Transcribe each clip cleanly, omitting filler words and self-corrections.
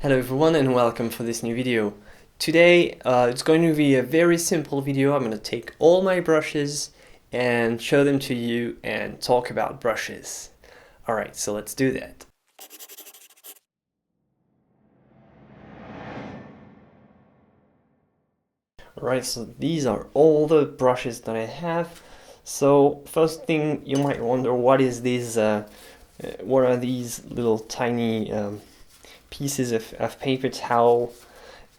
Hello everyone and welcome for this new video. Today it's going to be a very simple video. I'm going to take all my brushes and show them to you and talk about brushes. Alright, so let's do that. Alright, so these are all the brushes that I have. So first thing you might wonder, what are these little tiny pieces of paper towel?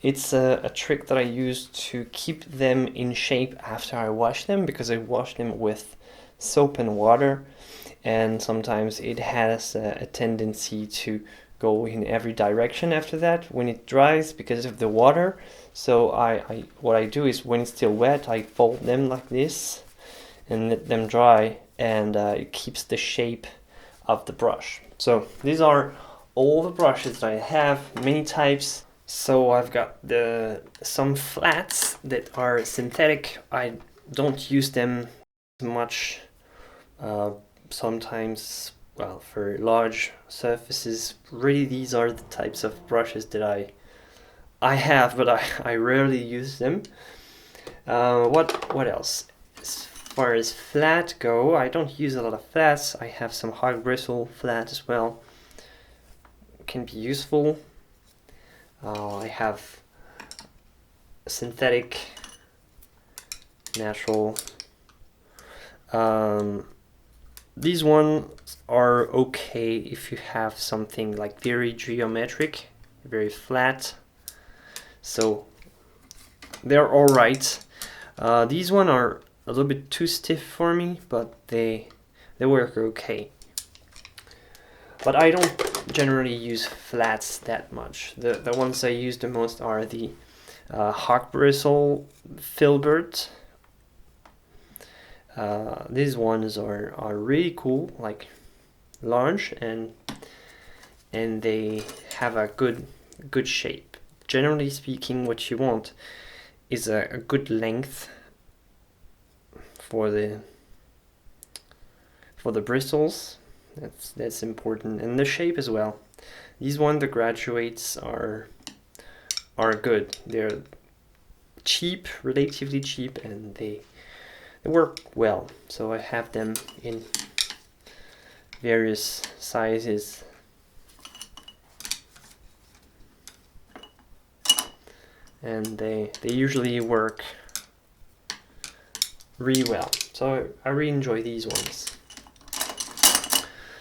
It's a trick that I use to keep them in shape after I wash them, because I wash them with soap and water, and sometimes it has a tendency to go in every direction after that when it dries because of the water. So what I do is, when it's still wet, I fold them like this and let them dry, and it keeps the shape of the brush. So these are all the brushes that I have, many types. So I've got some flats that are synthetic. I don't use them much. Sometimes, well, for large surfaces, really these are the types of brushes that I have, but I rarely use them. What else? As far as flat go, I don't use a lot of flats. I have some hard bristle flat as well. Can be useful. I have synthetic, natural. These ones are okay if you have something like very geometric, very flat. So they're all right. These ones are a little bit too stiff for me, but they work okay. But I don't generally use flats that much. The ones I use the most are the hard bristle filbert. These ones are really cool, like large, and they have a good shape. Generally speaking, what you want is a good length for the bristles. That's important, and the shape as well. These ones, the graduates, are good. They're cheap, relatively cheap, and they work well. So I have them in various sizes. And they usually work really well. So I really enjoy these ones.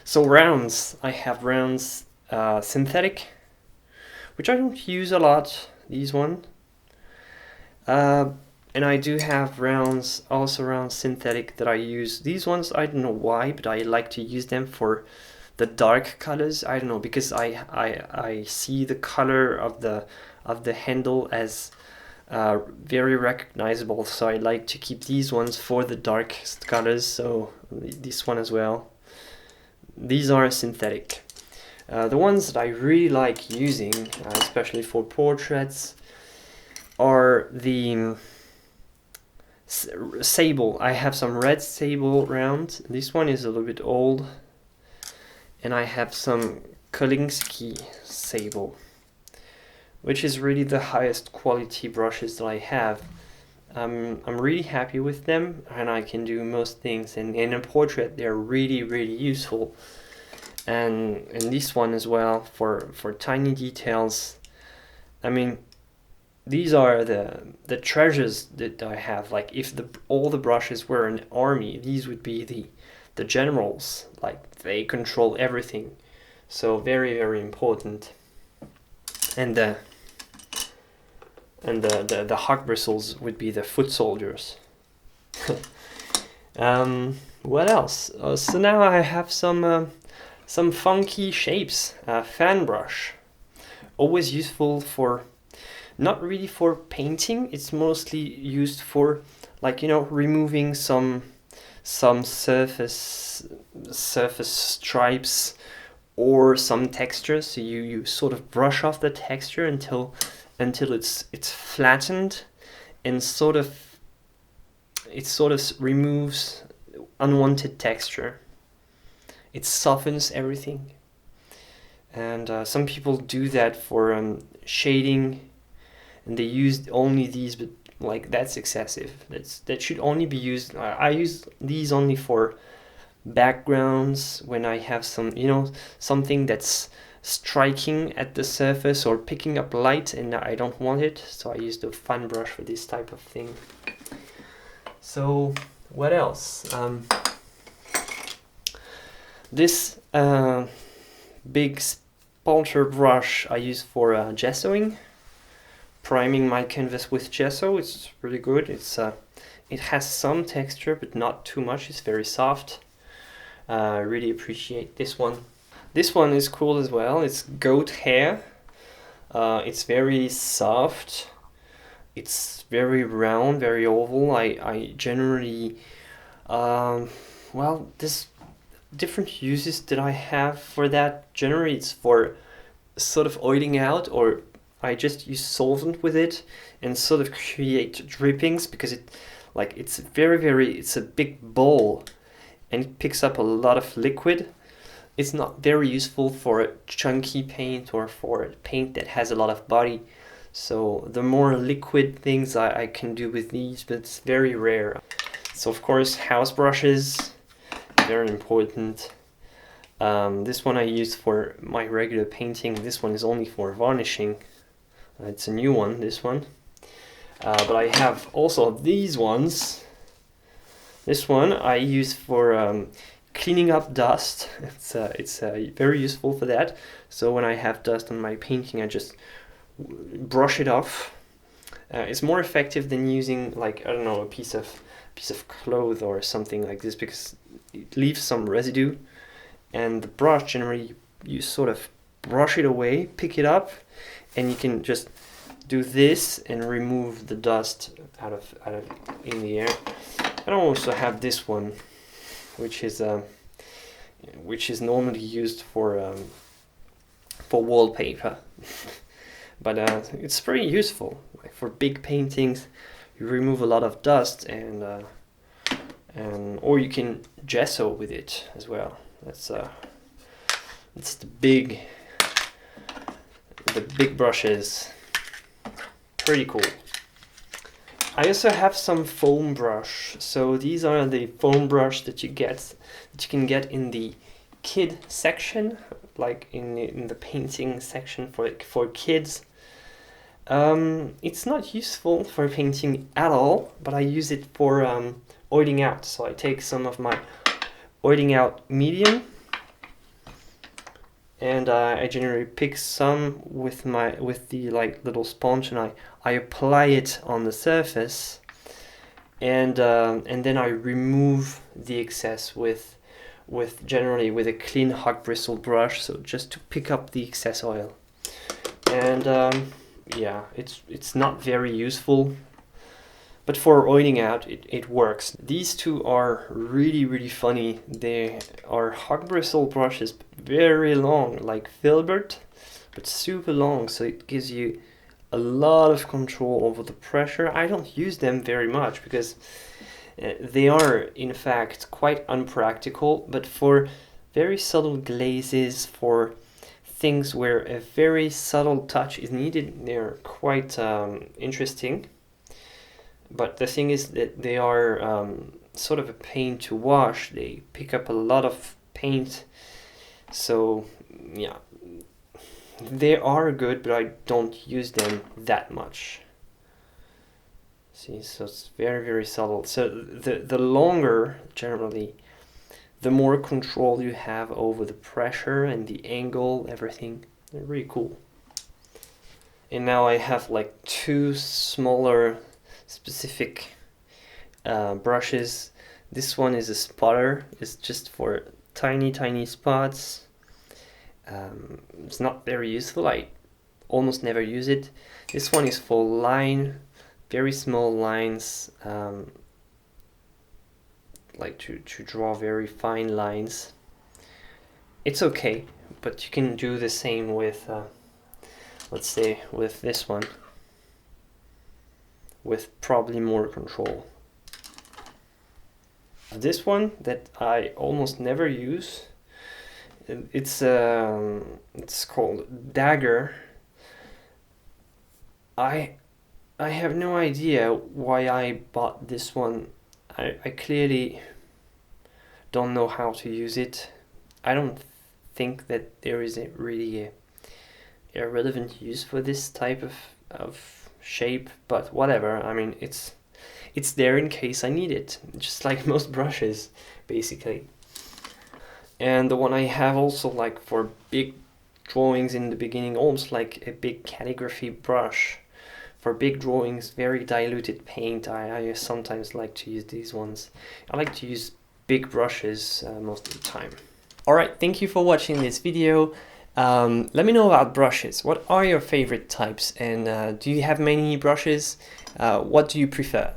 So rounds, I have rounds synthetic, which I don't use a lot, these ones. And I do have rounds, also rounds synthetic, that I use. These ones, I don't know why, but I like to use them for the dark colors. I don't know, because I see the color of the handle as very recognizable, so I like to keep these ones for the darkest colors. So this one as well. These are synthetic. The ones that I really like using, especially for portraits, are the Sable. I have some red Sable round. This one is a little bit old. And I have some Kolinsky Sable, which is really the highest quality brushes that I have. I'm really happy with them, and I can do most things. And in a portrait, they're really useful. And this one as well, for tiny details. I mean, these are the treasures that I have. Like, if all the brushes were an army, these would be the generals. Like, they control everything. So very important. And the hawk bristles would be the foot soldiers. What else? So now I have some funky shapes. Fan brush, always useful for, not really for painting. It's mostly used for, like, removing some surface stripes or some texture. So you sort of brush off the texture until it's flattened, and it sort of removes unwanted texture. It softens everything. And some people do that for shading, and they use only these, but like that's excessive. That should only be used. I use these only for backgrounds when I have some, something that's striking at the surface or picking up light and I don't want it, so I use the fan brush for this type of thing. So what else? This big spalter brush I use for gessoing, priming my canvas with gesso. It's really good. It has some texture but not too much. It's very soft. I really appreciate this one. This one is cool as well. It's goat hair. It's very soft. It's very round, very oval. I generally, there's different uses that I have for that. Generally, it's for sort of oiling out, or I just use solvent with it and sort of create drippings, because it's a big bowl and it picks up a lot of liquid. It's not very useful for chunky paint or for paint that has a lot of body. So the more liquid things I can do with these, but it's very rare. So of course, house brushes, very important. This one I use for my regular painting. This one is only for varnishing. It's a new one, this one. But I have also these ones. This one I use for cleaning up dust. It's very useful for that. So when I have dust on my painting, I just brush it off. It's more effective than using, like, I don't know, a piece of cloth or something like this, because it leaves some residue. And the brush, generally, you sort of brush it away, pick it up, and you can just do this and remove the dust out of in the air. I also have this one, which is normally used for wallpaper, but it's pretty useful. Like for big paintings, you remove a lot of dust, and or you can gesso with it as well. That's the big brushes. Pretty cool. I also have some foam brush. So these are the foam brush that you can get in the kid section, like in the painting section for kids. It's not useful for painting at all, but I use it for oiling out. So I take some of my oiling out medium, and I generally pick some with the like little sponge, and I apply it on the surface, and then I remove the excess with generally with a clean hot bristle brush, so just to pick up the excess oil. And yeah, it's not very useful, but for oiling out it works. These two are really funny. They are hot bristle brushes, very long, like filbert, but super long, so it gives you a lot of control over the pressure. I don't use them very much because they are in fact quite unpractical, but for very subtle glazes, for things where a very subtle touch is needed, they're quite interesting. But the thing is that they are sort of a pain to wash. They pick up a lot of paint. So yeah, they are good, but I don't use them that much. See, so it's very subtle. So the longer, generally, the more control you have over the pressure and the angle, everything. They're really cool. And now I have like two smaller specific brushes. This one is a spotter. It's just for tiny spots. It's not very useful. I almost never use it. This one is for line, very small lines, like to draw very fine lines. It's okay, but you can do the same with let's say with this one, with probably more control. This one that I almost never use It's called Dagger. I I have no idea why I bought this one. I clearly don't know how to use it. I don't think that there is a relevant use for this type of shape, but whatever. I mean, it's there in case I need it, just like most brushes, basically. And the one I have also, like for big drawings in the beginning, almost like a big calligraphy brush. For big drawings, very diluted paint, I sometimes like to use these ones. I like to use big brushes most of the time. Alright, thank you for watching this video. Let me know about brushes. What are your favorite types, and do you have many brushes? What do you prefer?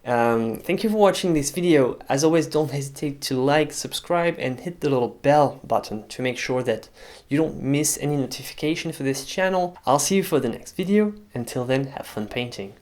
Thank you for watching this video. As always, don't hesitate to like, subscribe, and hit the little bell button to make sure that you don't miss any notification for this channel. I'll see you for the next video. Until then, have fun painting.